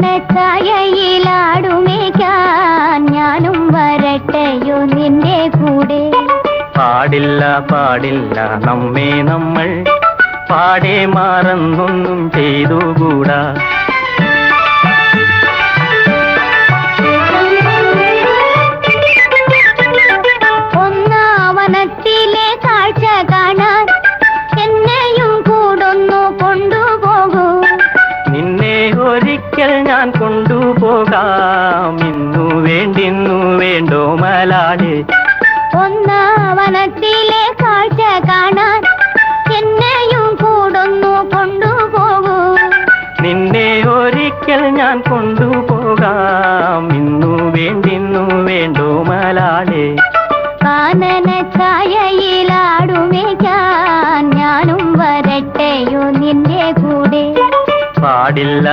കാനനച്ചായയിലാടുമേക്കാൻ ഞാനും വരട്ടെയോ നിന്റെ കൂടെ. പാടില്ല പാടില്ല നമ്മെ നമ്മൾ പാടെ മാറന്നൊന്നും ചെയ്തുകൂടാ. ഒന്നാവനത്തിലെ കാഴ്ച കാണാൻ എന്നെയും കൂടൊന്നു കൊണ്ടുപോകൂ. നിന്നെ ഒരിക്കൽ ഞാൻ കൊണ്ടുപോകാം. ഇന്നു വേണ്ടിന്നു വേണ്ടോ മലാളെ. ഒന്നാവനത്തിലെ കാഴ്ച കാണാൻ എന്നെയും കൂടൊന്നു കൊണ്ടുപോകൂ. നിന്നെ ഒരിക്കൽ ഞാൻ കൊണ്ടുപോകാം. ഇന്നു വേണ്ടിന്നു വേണ്ടോ മലാളെ. കാനനച്ചായയിലാടുമേക്കാൻ ഞാനും വരട്ടെയോ നിന്റെ കൂടെ. പാടില്ല